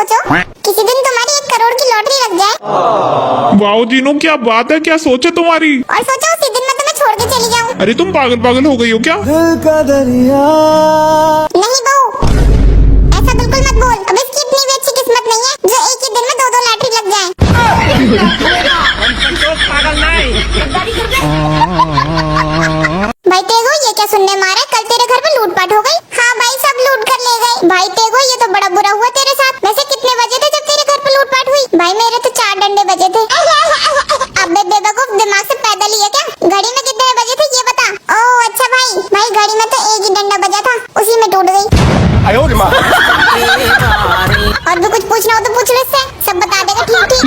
सोचो, किसी दिन तुम्हारी 1 करोड़ की लॉटरी लग जाए। वाओ जीनू, क्या बात है, क्या सोच है तुम्हारी। और सोचो उसी दिन मैं तुम्हें छोड़ के चली जाऊँ। अरे तुम पागल हो गई हो क्या। नहीं बहू, ऐसा बिल्कुल मत बोल। अब इसकी इतनी भी अच्छी किस्मत नहीं है जो एक ही दिन में 2-2 लॉटरी लग जाए। भाई तेगो, ये क्या सुनने मारा, कल तेरे घर पे लूटपाट हो गई। हाँ भाई, सब लूट कर ले गए। भाई तेगो, ये तो बड़ा बुरा हुआ तेरे साथ। वैसे कितने बजे थे जब तेरे घर पे लूटपाट हुई। भाई मेरे तो 4 डंडे बजे थे। अबे बेवकूफ, दिमाग से पैदल ही है क्या। घड़ी में कितने बजे थे ये बता। ओह अच्छा भाई घड़ी में तो 1 ही डंडा बजा था, उसी में टूट गई। और भी कुछ पूछना हो तो पूछ लो इससे, सब बता देगा। ठीक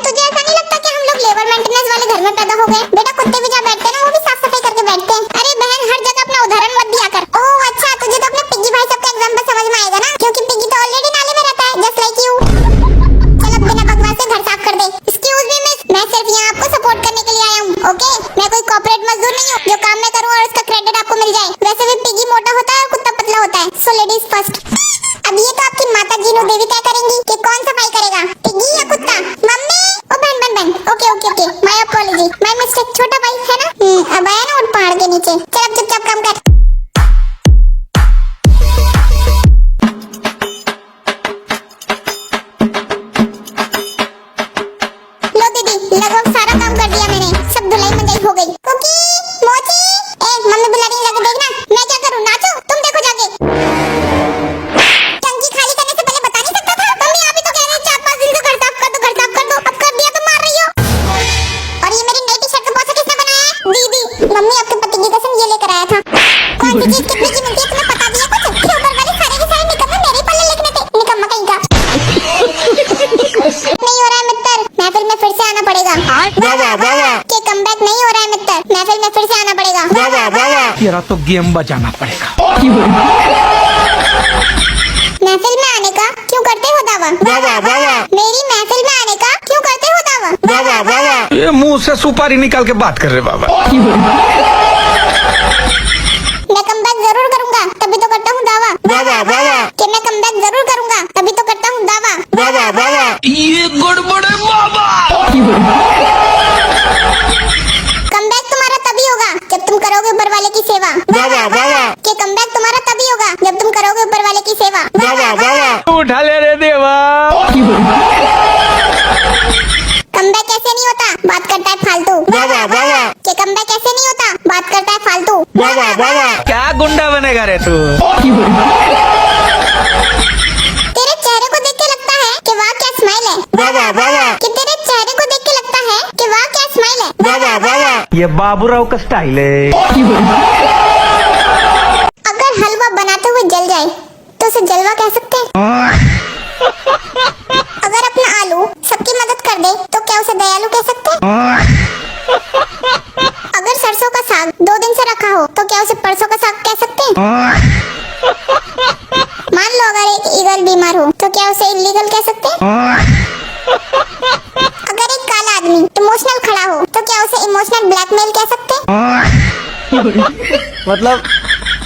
तुझे ऐसा नहीं लगता कि हम लोग लेबर मेंटेनेंस वाले घर में पैदा हो गए। बेटा कुत्ते भी जहाँ बैठते हैं ना, वो भी साफ सफाई करके बैठते हैं। अरे बहन, हर जगह अपना उदाहरण मत दिया कर। ओह अच्छा, तुझे तो अपने पिग्गी भाई सबका एग्जाम्पल समझ में आएगा ना, क्योंकि पिग्गी तो ऑलरेडी नाले में रहता है, जस्ट लाइक यू। चल अब बिना बकवास से घर साफ कर दे। एक्सक्यूज मी मिस, मैं सिर्फ यहाँ आपको सपोर्ट करने के लिए आया हूँ, ओके। मैं कोई कॉर्पोरेट मजदूर नहीं हूँ जो काम में करूँ और उसका क्रेडिट आपको मिल जाए। वैसे भी पिग्गी मोटा होता है और कुत्ता पतला होता है, सो लेडीज फर्स्ट। अब ये तो आपकी माता जीनू देवी तय करेंगी कि कौन सफाई करेगा, पिग्गी या कुत्ता। मम्मी, ओ बहन, okay, my apology, my mistake. छोटा भाई है ना, अब आया ना उठ पहाड़ के नीचे। चल अब चुपचाप काम कर। लो दीदी, लगभग सारा काम कर दिया मैंने, सब धुलाई मंजाई हो गई। कुकी, मोची, मम्मी बुला रही है, जाके देखना। मैं क्या करूँ, नाचो? तुम देखो जाके। टंकी खाली करने से पहले बता नहीं सकता था? मम्मी आप ही तो कह रही 4-5 दिन से घर साफ कर दो। अब कर दिया तो मार रही हो। और ये मेरी नई टी-शर्ट का पोस्टर किसने बनाया है? दीदी, मम्मी आपके पति की कसम ये लेकर आया था। कौन सी चीज कितने की मिलती है तुम्हें पता दिया कुछ? ऊपर वाले सारे के सारे निकम्मे मेरे ही पल्ले लिखने थे, निकम्मा कहीं का। नहीं हो रहा है मित्र, महफिल में फिर से आना पड़ेगा। के कमबैक नहीं हो रहा है मित्र, महफिल में फिर से आना पड़ेगा। तेरा तो गेम बजाना पड़ेगा। महफिल में आने का क्यों करते हो दावा? मेरी महफिल में आने का क्यों करते हो दावा? ये मुंह से सुपारी निकाल के बात कर रहे बाबा। मैं कमबैक जरूर करूंगा, तभी तो करता हूँ दावा। कि मैं कमबैक जरूर करूंगा, तभी तो करता हूँ दावा। ये गड़बड़ है बाबा। कमबैक तुम्हारा तभी होगा जब तुम करोगे ऊपर वाले की सेवा। कि कमबैक तुम्हारा तभी होगा जब तुम करोगे ऊपर वाले की सेवा। उठा ले रे देवा। कमबैक ऐसे नहीं होता, बात करता है फालतू। कि कमबैक ऐसे नहीं होता, बात करता है फालतू। क्या गुंडा बनेगा रे तू। तेरे चेहरे को देख के लगता है कि वाह क्या स्माइल है। कि तेरे चेहरे को देख के लगता है कि वाह क्या स्माइल है। ये बाबूराव का स्टाइल है। अगर हलवा बनाते हुए जल जाए तो उसे जलवा कह सकते हैं। अगर अपना आलू सबकी मदद कर दे तो क्या उसे दयालु कह सकते हैं? अगर सरसों का साग 2 दिन से रखा हो तो क्या उसे परसों का साग कह सकते हैं? मान लो अगर एक ईगल बीमार हो तो क्या उसे इलीगल कह सकते हैं? अगर एक काला आदमी इमोशनल खड़ा हो तो क्या उसे इमोशनल ब्लैकमेल कह सकते हैं? मतलब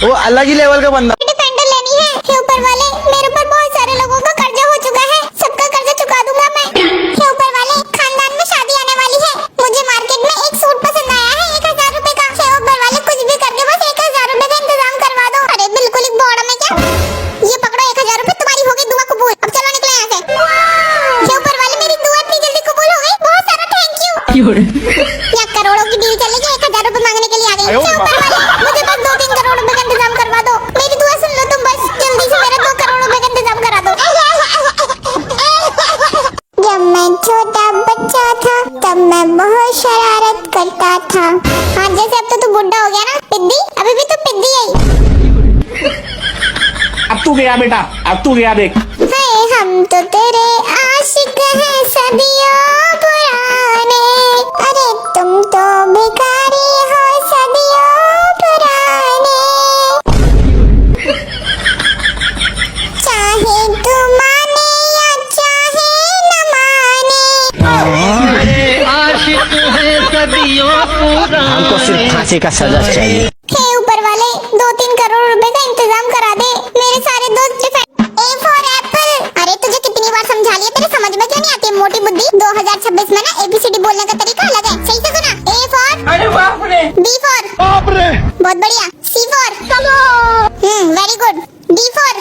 वो अलग ही लेवल का बंदा। डिफेंडर लेनी है। हे ऊपर वाले, मेरे ऊपर बहुत सारे लोगों का कर्जा हो चुका है, सबका कर्जा चुका दूंगा मैं। हे ऊपर वाले, खानदान में शादी आने वाली है, मुझे मार्केट में एक सूट पसंद आया है 1000 रुपए का। हे ऊपर वाले, कुछ भी करके बस 1000 रुपए का इंतजाम करवा दो। अरे बिल्कुल एक बॉर्डर में क्या, ये पकड़ो 1000 रुपए, तुम्हारी हो गई दुआ कबूल। अब चलो निकलो यहाँ से। हे ऊपर वाले, मेरी दुआ इतनी जल्दी कबूल हो गई, बहुत सारा थैंक यू। या करोड़ों की डील चलेगी, 1000 रुपए मांगने के लिए आ गई। हे ऊपर वाले, मुझे बस 2-3 करोड़ रुपए का इंतजाम करवा दो। मेरी दुआ सुन लो तुम, बस जल्दी से मेरा 2 करोड़ रुपए का इंतजाम करा दो। जब मैं छोटा बच्चा था तब मैं बहुत शरारत करता था। हाँ जैसे अब तो तू बुढ़ा हो गया ना पिद्दी, अभी भी तो पिद्दी है। अब तू गया बेटा, अब तू गया देख। हाय हम तो तेरे आशिक हैं सदियों पुराने, अरे तुम तो भिखारी हो सदियों पुराने। चाहे तू माने या चाहे न माने, आशिक है सदियों पुराने। हमको सिर्फ फांसी का सजा चाहिए। हे ऊपर वाले, 2-3 करोड़ रुपए का इंतजाम करा दे, मेरे सारे दोस्त D for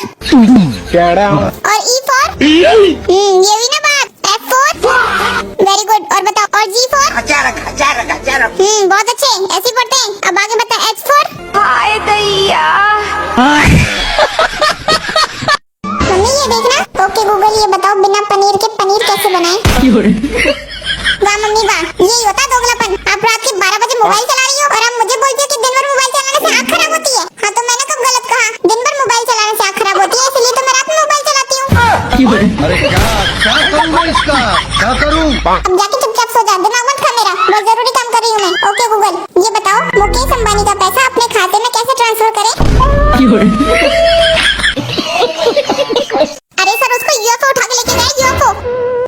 केड़ा और E for ये हुई ना बात। F for very good. और बताओ और G for बहुत अच्छे, ऐसे ही पढ़ते हैं। अब आगे बता H for हाय दैया। मम्मी ये देखना। ओके गूगल ये बताओ बिना पनीर के पनीर कैसे बनाएं? वाह मम्मी वाह, यही होता है दोगलापन। आप रात के 12 बजे मोबाइल चला रही हो और आप मुझे बोलती हो कि दिन भर मोबाइल चलाने से आँख खराब होती है। हाँ तो मैंने कब गलत कहा? दिन भर मोबाइल चलाने से आँख खराब होती है, इसलिए तो मैं रात में मोबाइल चलाती हूँ। अरे क्या करूँ इसका, क्या करूँ? अब जाके चुपचाप सो जा, दिमाग मत खा मेरा, बहुत जरूरी काम कर रही हूँ मैं। ओके गूगल ये बताओ मुकेश अंबानी का पैसा अपने खाते में कैसे ट्रांसफर करें? अरे सर उसको यूएफओ उठा के लेके गए।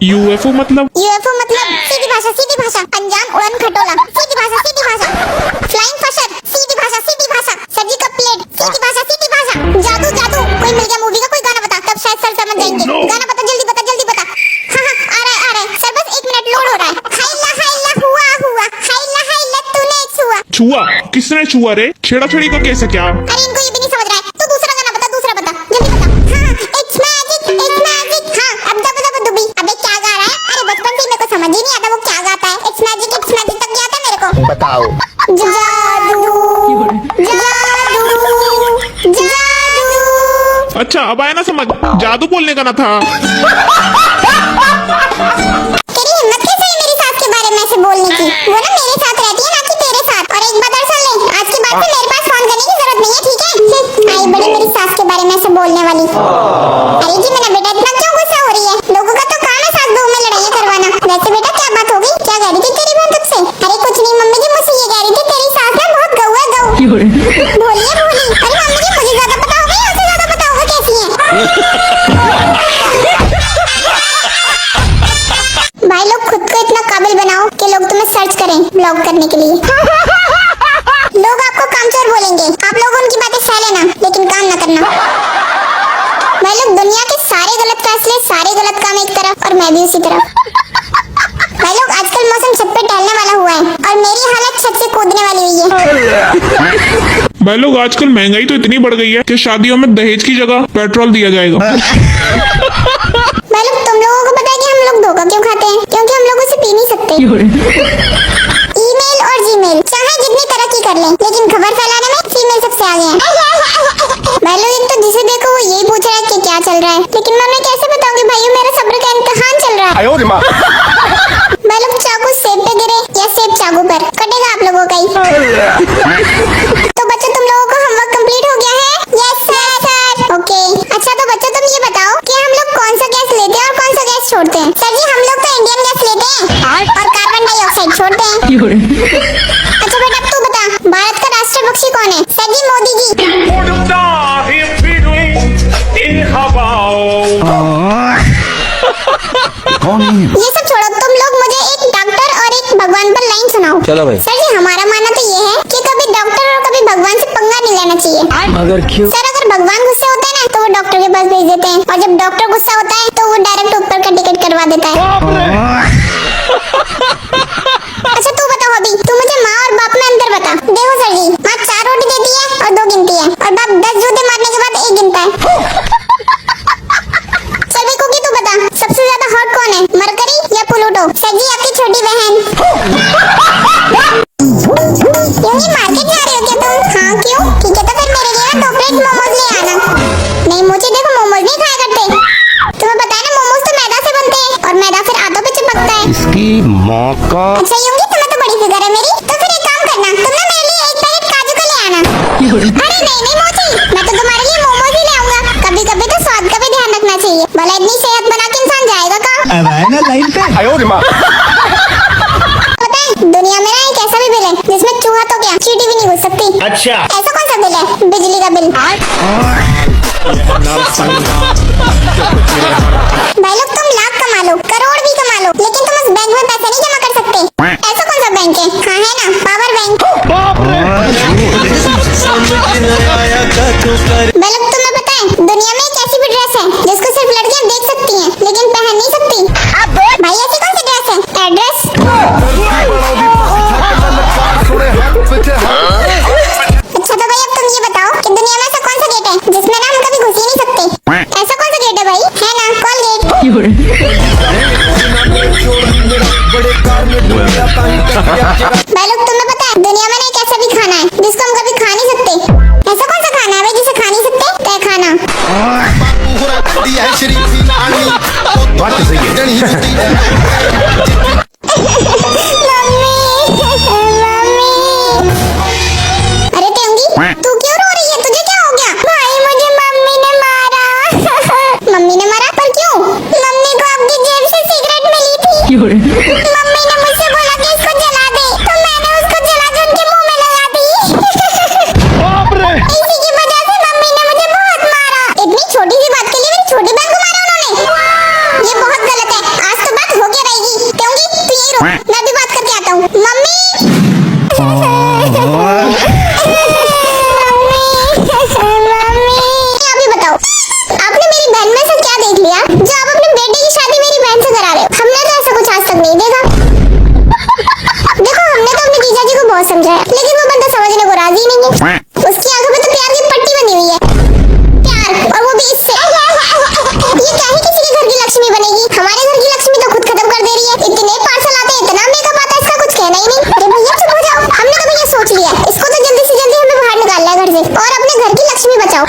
यूएफओ मतलब? यूएफओ मतलब सीधी भाषा अनजान उड़न खटोला। सीधी भाषा फ्लाइंग फशर। सीधी भाषा सर्जिकल प्लेट। सीधी भाषा जादू कोई मिल गया मूवी का कोई गाना बता, तब शायद सर समझ जाएंगे। गाना बता जल्दी बता। हाँ आ रहा है सर, बस 1 मिनट लोड हो रहा है। हाइला हुआ हाइला तूने छुआ। छुआ? किसने छुआ रे? छेड़ा-छेड़ी को कैसे क्या? अरे इनको ये भी नहीं समझ रहा है तो दूसरा गाना बता जल्दी बता। हाँ इट्स मैजिक। हाँ अब दब दुबी। अबे क्या गा रहा है? अरे बचपन से मेरे को समझ ही नहीं आता वो क्या गाता है। इट्स मैजिक तक क्या आता है मेरे को? बताओ। जादू। अच्छा अब आया ना समझ, जादू बोलने का ना था। तेरी हिम्मत कैसे है मेरी सास के बारे में ऐसे बोलने की? वो ना मेरे साथ रहती है ना कि तेरे साथ। और एक बात और सुन ले, आज के बाद से मेरे पास फोन करने की जरूरत नहीं है, ठीक है? आई बड़ी मेरी सास के बारे में ऐसे बोलने वाली। अरे जी मेरा बेटा इतना क्यों गुस्सा हो रही है? लोगों का तो काम है सास बहू में लड़ाइयाँ करवाना। वैसे बेटा क्या बात हो गई? क्या कह रही थी तेरी बहन तुझसे? अरे कुछ नहीं मम्मी जी, मुझसे ये कह रही थी तेरी सास ना बहुत गऊ है गऊ। बोलिए। अरे मम्मी जी मुझे ज्यादा पता होगा या उससे ज्यादा पता होगा कैसी है? भाई लोग खुद को इतना काबिल बनाओ कि लोग तुम्हें सर्च करें ब्लॉग करने के लिए। लोग आपको कामचोर बोलेंगे, आप लोग उनकी बातें सह लेना लेकिन काम ना करना। भाई लोग दुनिया के सारे गलत फैसले, सारे गलत काम एक तरफ और मैं भी उसी तरफ। भाई लोग आजकल मौसम छत पे टहलने वाला हुआ है और मेरी हालत छत से कूदने वाली हुई है। भाई लोग आजकल महंगाई तो इतनी बढ़ गई है कि शादियों में दहेज की जगह पेट्रोल दिया जाएगा। भाई लोग तुम लोगों को पता है कि हम लोग धोखा क्यों खाते हैं? क्योंकि हम लोग उसे पी नहीं सकते। ईमेल और जीमेल चाहे जितनी तरक्की कर लें लेकिन खबर फैलाने में फीमेल सबसे आगे हैं। भाई लोग एक तो जिसे देखो वो यही पूछ रहा है कि क्या चल रहा है, लेकिन मैं कैसे बताऊंगी भाइयों मेरा सब्र का इम्तिहान चल रहा है। भाई लोग चाकू सेब पे गिरे या सेब चाकू पर कटेगा आप लोगों का ही। तो बच्चों तुम लोगों को होमवर्क कंप्लीट हो गया है? Yes sir. ओके अच्छा तो बच्चों तुम ये बताओ कि हम लोग कौन सा गैस लेते हैं और कौन सा गैस छोड़ते हैं? सर जी हम लोग तो इंडियन गैस लेते हैं और कार्बन डाइऑक्साइड छोड़ते हैं। अच्छा बेटा अब तू बता भारत का राष्ट्रीय पक्षी कौन है? सर जी मोदी जी। ये सब छोड़ो, तुम लोग मुझे एक डॉक्टर और एक भगवान पर लाइन सुनाओ। चलो भाई। सर जी हमारा मानना तो ये है कि कभी डॉक्टर और कभी भगवान से पंगा नहीं लेना चाहिए। मगर क्यों? सर अगर भगवान गुस्से होते हैं ना तो वो डॉक्टर के पास भेज देते हैं और जब डॉक्टर गुस्सा होता है तो वो डायरेक्ट ऊपर का टिकट करवा देता है। अच्छा तू बताओ अभी, तू मुझे माँ और बाप में अंतर बता। देखो सर जी माँ 4 रोटी देती है और 2 गिनती है और बाप 10 जूते मारने के बाद 1 गिनता है। चल भी कुकी तू बता सबसे ज्यादा हॉट कौन है, मरकरी या प्लूटो? सर जी आपकी छोटी बहन। क्यों ही मार्केट जा रहे हो क्या तुम? हाँ क्यों? ठीक है तो फिर मेरे लिए ना 2 प्लेट मोमोज ले आना। नहीं मुझे देखो मोमोज नहीं खाया करते। तुम्हें पता है ना मोमोज तो मैदा से बनते हैं और मैदा फिर आंतों पे चिपकता है। इसकी माँ का। अच्छा यूंगी तुम्हें तो बड़ी फिगर है मेरी, तो फिर एक काम करना तुम ना मेरे लिए 1 पैकेट काजू का ले आना। अरे नहीं मोची, मैं तो तुम्हारे लिए मोमोज ही ले आऊंगा। कभी कभी तो स्वाद का भी ध्यान रखना चाहिए, भला इतनी सेहत बना के इंसान जाएगा कहाँ? पता है दुनिया में ना एक ऐसा भी बिल है जिसमें चूहा तो क्या चींटी भी नहीं घुस सकती। अच्छा ऐसा कौन सा बिल है? बिजली का बिल। भाई लोग तुम लाख कमा लो करोड़ भी कमा लो लेकिन तुम उस बैंक में पैसे नहीं जमा कर सकते। ऐसा कौन सा बैंक है? हाँ है ना पावर बैंक। भाई लोग तुम्हें पता है दुनिया में एक ऐसी भी ड्रेस है जिसको सिर्फ लड़कियां देख सकती हैं लेकिन पहन नहीं सकती। भाई ऐसी कौन सी ड्रेस है? एड्रेस। अच्छा तो भाई अब तुम ये बताओ कि दुनिया में ऐसा कौन सा गेट है जिसमें ना हम कभी घुस ही भाई लोग तुम्हें पता है दुनिया में एक ऐसा भी खाना है जिसको हम कभी खा नहीं सकते। ऐसा कौन सा खाना है भाई जिसे खा नहीं सकते? तय खाना। बात तो सही है। मम्मी अरे तेंगी तू क्यों रो रही है? तुझे क्या हो गया? भाई मुझे मम्मी ने मारा। मम्मी ने मारा? पर क्यों? मम्मी को आपकी जेब से सिगरेट मिली थी। मम्मी ने मुझसे बोला कि इसको जला दे, तो मैंने उसको जला के उनके मुंह में लगा दी। इसी की वजह से मम्मी ने मुझे बहुत मारा। इतनी छोटी सी बात के लिए मेरी छोटी बहन को मारा उन्होंने। ये बहुत गलत है। आज तो बात हो गया रहेगी। तेंगी तू यही रो, मैं भी बात करके आता हूँ। मम्मी अभी बताओ आपने मेरी बहन में से क्या देख लिया जो आप अपने बेटे की शादी मेरी बहन से करा रहे हो? हमने तो ऐसा कुछ आज तक नहीं देखा। देखो हमने तो अपने जीजा जी को बहुत समझाया लेकिन वो बंदा समझने को राजी नहीं है। उसकी आंखों में तो प्यार की पट्टी बनी हुई है। प्यार, और वो भी इससे। ये क्या ही किसी के घर की लक्ष्मी बनेगी? हमारे घर की लक्ष्मी तो खुद खत्म कर दे रही है। इतने पार्सल आते हैं, इतना मेकअप आता है, इसका कुछ कहना ही नहीं। अरे भैया चुप हो जाओ। हमने तो भैया सोच लिया इसको तो जल्दी से जल्दी हमें बाहर निकालना है घर से और अपने घर की लक्ष्मी बचाओ।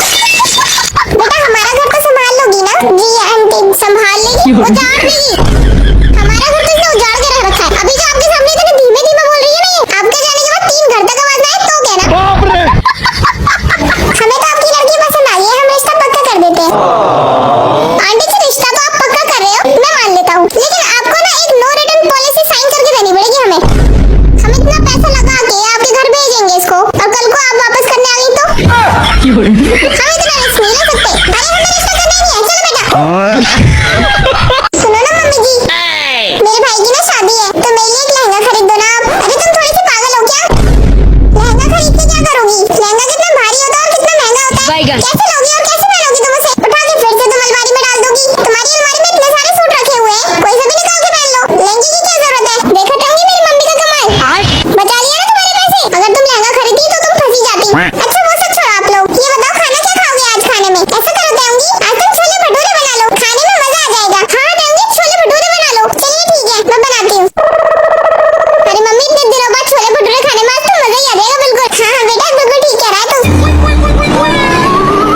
बेटा हमारा घर तो संभाल लोगी ना? जी आंटी संभाल लेगी। उजाड़ देगी। हमारा घर तो इसने उजाड़ के रख रखा है। अभी जो आपके सामने इतने धीमे धीमे बोल रही है ना, ये आपके जाने के बाद 3 घर तक आवाज आए तो कहना। हमें तो आपकी लड़की पसंद आई है, हम रिश्ता पक्का कर देते हैं। आंटी जी रिश्ता तो आप पक्का कर रहे हो, मैं मान लेता हूँ, लेकिन आपको ना एक नो रिटर्न पॉलिसी साइन करके देनी पड़ेगी हमें। हम इतना पैसा लगा के आपके घर भेजेंगे इसको और कल को आप वापस करने आ गई तो हम इतना रिस्क नहीं ले सकते। अरे हमें रिश्ता करना ही नहीं है। चलो बेटा सुनो ना मम्मी जी, मेरे भाई की ना शादी है तो मेरे लिए एक लहंगा खरीद दो ना आप। अरे तुम थोड़ी सी पागल हो क्या? लहंगा खरीद के क्या करोगी? लहंगा कितना भारी होता है और कितना महंगा होता है। कैसे लोगी और कैसे पहनोगी? तुम उसे उठा के फिर से तुम अलमारी में डाल दोगी। तुम्हारी अलमारी में इतने सारे सूट रखे हुए हैं, कोई से भी निकाल के पहन लो। लहंगे की क्या जरूरत है? देखो टंगी मेरी मम्मी का कमाल। बचा लिया ना तुम्हारे पैसे। अगर तुम लहंगा खरीदती तो तुम फंसी जाती। अच्छा वो सब छोड़ो आप लोग, ये बताओ खाना क्या खाओगे आज खाने में? ऐसा करो देंगी आज तुम छोले भटूरे बना लो, खाने में मजा आ जाएगा। हाँ देंगी छोले भटूरे बना लो। चलिए ठीक है मैं बनाती हूँ। अरे मम्मी इतने दिनों बाद छोले भटूरे खाने में आज तो मजा ही आ जाएगा। बिल्कुल हाँ हाँ बेटा बिल्कुल ठीक कह रहा है तू।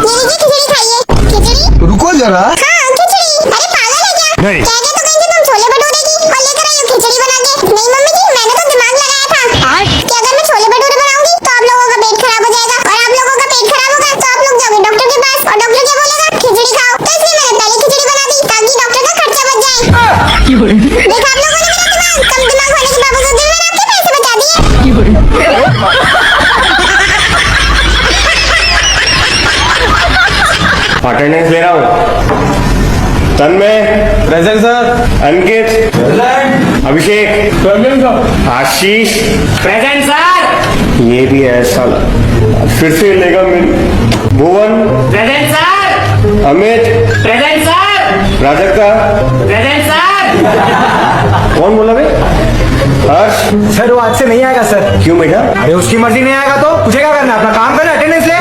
ये लीजिए खिचड़ी खाइए। खिचड़ी? रुको जरा। हाँ खिचड़ी। अरे पागल है क्या? नहीं। कह के तो कहीं तुम छोले भटूरे की और लेकर आई हो खिचड़ी बना के। नहीं मम्मी जी मैंने तो दिमाग लगाया था कि अगर मैं छोले भटूरे बनाऊंगी तो आप लोगों का पेट खराब हो जाएगा और आप लोगों का पेट खराब होगा तो आप लोग जाओगे डॉक्टर के पास और डॉक्टर क्या बोलेगा? खिचड़ी खाओ। तो इसलिए मैंने पहले खिचड़ी बना दी ताकि डॉक्टर का खर्चा बच जाए। देखा आप लोगों ने मेरा दिमाग, कम दिमाग होने के बावजूद भी मैंने आपके पैसे बचा दिए। अटेंडेंस ले रहा हूँ। Tanmay present sir. Ankit Abhishek Ashish present sir. ये भी है साला, फिर से लेगा मिल। Bhuvan present sir. Amit present sir. Prajakta present sir. कौन बोला बे? हर्ष सर वो आज से नहीं आएगा सर। क्यों बेटा? अरे उसकी मर्जी नहीं आएगा तो तुझे क्या करना है? अपना काम करना, अटेंडेंस ले।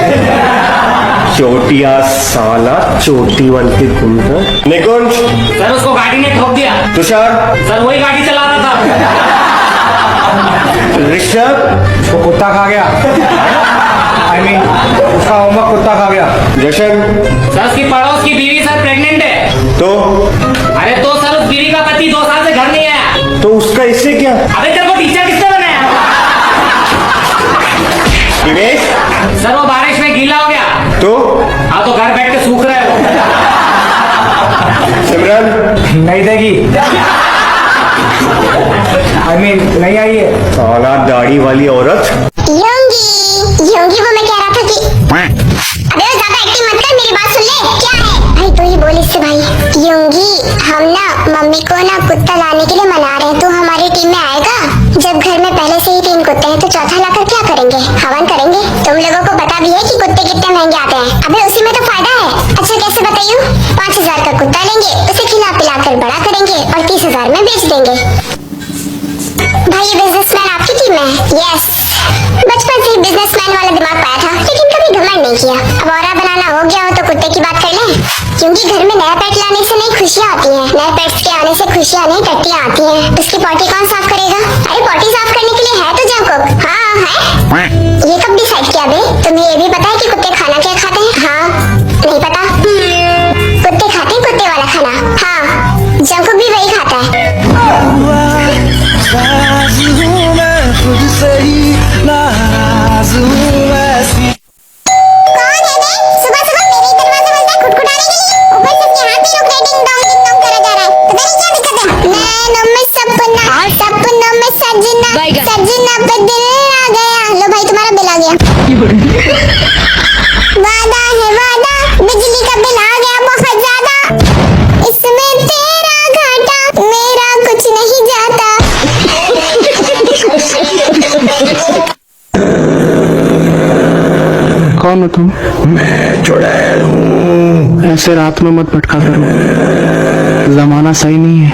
चोटिया साला, चोटी बनती घूमता। निकुंज सर उसको गाड़ी ने ठोक दिया। तुषार सर वही गाड़ी चला रहा था। ऋषभ उसको कुत्ता खा गया। I mean, उसका होमवर्क कुत्ता खा गया। जशन सर उसकी पड़ोस की बीवी सर प्रेग्नेंट है। तो अरे तो सर उस बीवी का पति 2 साल से घर नहीं आया। तो उसका इससे क्या? अबे तेरे को टीचर किसने बनाया? दिनेश सर वो बारिश में गीला हो गया। तो हाँ तो घर बैठ के सूख रहा है वो। सिमरन नहीं देगी। I mean, नहीं आई है। साला दाढ़ी वाली औरत। योंगी योंगी वो मैं कह रहा था कि अबे वो ज्यादा एक्टिंग मत कर, मेरी बात सुन ले। क्या है भाई तू ही बोल इससे भाई। योंगी हम ना मम्मी को ना कुत्ता लाने के लिए मना रहे हैं, तो हमारी टीम में आएगा? जब घर में पहले से ही 3 कुत्ते हैं तो चौथा लाकर क्या करेंगे? हवन करेंगे। तुम लोगों को पता भी है कि कुत्ते कितने महंगे आते हैं। अबे उसी में तो फायदा है। अच्छा कैसे बताइए? 5000 का कुत्ता लेंगे, उसे खिला पिला कर बड़ा करेंगे और 30,000 में बेच देंगे। भाई ये बिजनेसमैन आपकी टीम में है? यस। बचपन से ही बिजनेसमैन वाला दिमाग पाया था लेकिन कभी घमंड नहीं किया। अब औरा बनाना हो गया हो तो कुत्ते की बात कर लें, क्योंकि घर में नया पेट लाने से नई खुशियाँ आती हैं, खुशियाँ नहीं टट्टियाँ आती हैं। उसकी पॉटी कौन साफ करेगा? अरे पॉटी साफ करने के लिए है तो जंगकुक। हाँ है। ये कब डिसाइड किया बे? तुम्हें ये भी पता है कि कुत्ते खाना क्या खाते हैं? हाँ नहीं पता। कुत्ते खाते हैं कुत्ते वाला खाना। हाँ जंगकुक भी वही खाता है। कौन है बे? सुबह सुबह मेरे ही दरवाजे बजता है खुटखुटाने के लिए। ऊपर से इसके हाथ में रुक डिंग डोंग करा जा रहा है। तो तेरी क्या दिक्कत है? नैनों में सपना, सपनों में सजना, सजना पे दिल आ गया। लो भाई तुम्हारा बिल आ गया। वादा है वादा, बिजली का बिल आ गया बहुत ज्यादा। इसमें तेरा घाटा, मेरा कुछ नहीं जाता। कौन हो तुम? मैं चुड़ैल हूँ। ऐसे रात में मत भटका करो, जमाना सही नहीं है।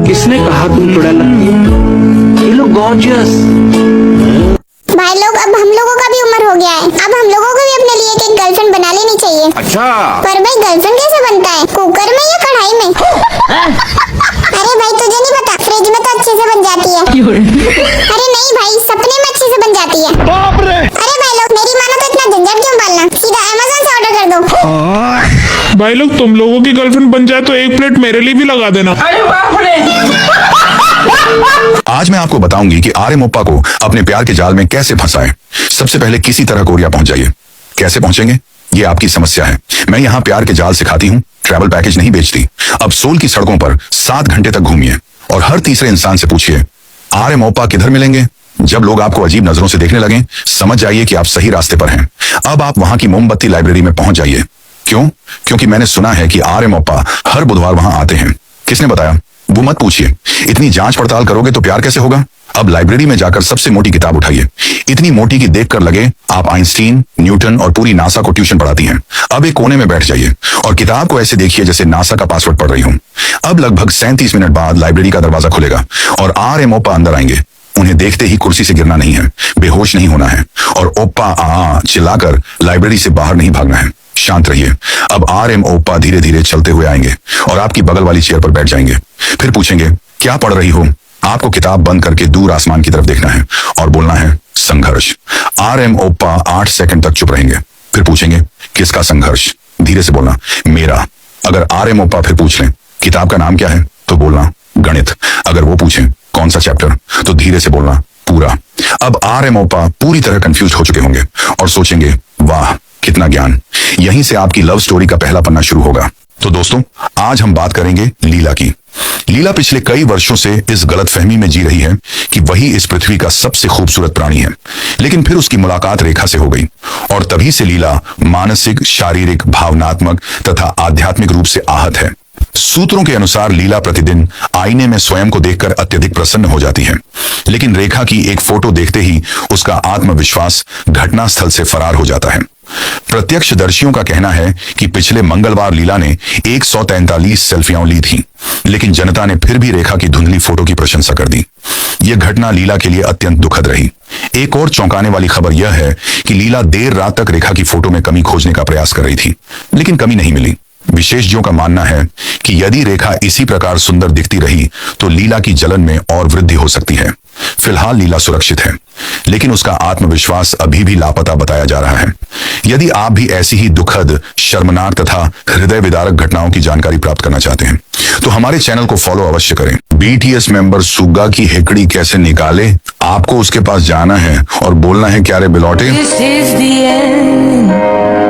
किसने कहा तुम चुड़ैल लगती हो? ये लोग गॉर्जियस। भाई लोग अब हम लोगों का भी उम्र हो गया है। अब हम लोगों को भी अपने लिए एक गर्लफ्रेंड बना लेनी चाहिए। अच्छा पर भाई गर्लफ्रेंड कैसे बनता है? कुकर में या कढ़ाई में? अरे भाई तुझे नहीं पता, फ्रिज में तो अच्छे से बन जाती है। अरे नहीं भाई, सपने में अच्छे से बन जाती है। बाप रे। अरे भाई लोग मेरी मानो तो इतना झंझट क्यों पालना? सीधा अमेज़न से ऑर्डर कर दो। भाई लोग तुम लोगों की गर्लफ्रेंड बन जाए तो एक प्लेट मेरे लिए भी लगा देना। आज मैं आपको बताऊंगी कि आर्यम ओप्पा को अपने प्यार के जाल में कैसे फंसाएं। सबसे पहले किसी तरह कोरिया पहुंच जाइए। कैसे पहुंचेंगे ये आपकी समस्या है। मैं यहाँ प्यार के जाल सिखाती हूँ, ट्रैवल पैकेज नहीं बेचती। अब सोल की सड़कों पर 7 घंटे तक घूमिए और हर तीसरे इंसान से पूछिए आर्यम ओप्पा किधर मिलेंगे। जब लोग आपको अजीब नजरों से देखने लगें, समझ जाइए कि आप सही रास्ते पर हैं। अब आप वहां की मोमबत्ती लाइब्रेरी में पहुंच जाइए। क्यों? क्योंकि मैंने सुना है कि आर्यम ओप्पा हर बुधवार वहां आते हैं। किसने बताया? वो मत पूछिए। इतनी जांच पड़ताल करोगे तो प्यार कैसे होगा? अब लाइब्रेरी में जाकर सबसे मोटी किताब उठाइए, इतनी मोटी कि देखकर लगे आप आइंस्टीन, न्यूटन और पूरी नासा को ट्यूशन पढ़ाती हैं। अब एक कोने में बैठ जाइए और किताब को ऐसे देखिए जैसे नासा का पासवर्ड पढ़ रही हूं। अब लगभग 37 मिनट बाद लाइब्रेरी का दरवाजा खुलेगा और आर्यम ओप्पा अंदर आएंगे। उन्हें देखते ही कुर्सी से गिरना नहीं है, बेहोश नहीं होना है और ओप्पा आ चिल्लाकर लाइब्रेरी से बाहर नहीं भागना है। शांत रहिए। अब आर्यम ओप्पा धीरे धीरे चलते हुए आएंगे और आपकी बगल वाली चेयर पर बैठ जाएंगे। फिर पूछेंगे क्या पढ़ रही हो? आपको किताब बंद करके दूर आसमान की तरफ देखना है और बोलना है संघर्ष। आर्यम ओप्पा 8 सेकंड तक चुप रहेंगे। फिर पूछेंगे किसका संघर्ष? धीरे से बोलना मेरा। अगर आर्यम ओप्पा फिर पूछ लें किताब का नाम क्या है तो बोलना गणित। अगर वो पूछें कौन सा चैप्टर तो धीरे से बोलना पूरा। अब आर्यम ओप्पा पूरी तरह कंफ्यूज हो चुके होंगे और सोचेंगे वाह कितना ज्ञान। यहीं से आपकी लव स्टोरी का पहला पन्ना शुरू होगा। तो दोस्तों आज हम बात करेंगे लीला की। लीला पिछले कई वर्षों से इस गलतफहमी में जी रही है कि वही इस पृथ्वी का सबसे खूबसूरत प्राणी है। लेकिन फिर उसकी मुलाकात रेखा से हो गई और तभी से लीला मानसिक, शारीरिक, भावनात्मक तथा आध्यात्मिक रूप से आहत है। सूत्रों के अनुसार लीला प्रतिदिन आईने में स्वयं को देखकर अत्यधिक प्रसन्न हो जाती है, लेकिन रेखा की एक फोटो देखते ही उसका आत्मविश्वास घटनास्थल से फरार हो जाता है। प्रत्यक्षदर्शियों का कहना है कि पिछले मंगलवार लीला ने 143 सेल्फियां ली थीं, लेकिन जनता ने फिर भी रेखा की धुंधली फोटो की प्रशंसा कर दी। यह घटना लीला के लिए अत्यंत दुखद रही। एक और चौंकाने वाली खबर यह है कि लीला देर रात तक रेखा की फोटो में कमी खोजने का प्रयास कर रही थी, लेकिन कमी नहीं मिली। विशेषज्ञों का मानना है कि यदि रेखा इसी प्रकार सुंदर दिखती रही तो लीला की जलन में और वृद्धि हो सकती है। फिलहाल लीला सुरक्षित है, लेकिन उसका आत्मविश्वास अभी भी लापता बताया जा रहा है। यदि आप भी ऐसी ही दुखद, शर्मनाक तथा हृदय विदारक घटनाओं की जानकारी प्राप्त करना चाहते हैं तो हमारे चैनल को फॉलो अवश्य करें। BTS मेंबर सुग्गा की हेकड़ी कैसे निकाले? आपको उसके पास जाना है और बोलना है क्या रे बिलौटे। This is the end.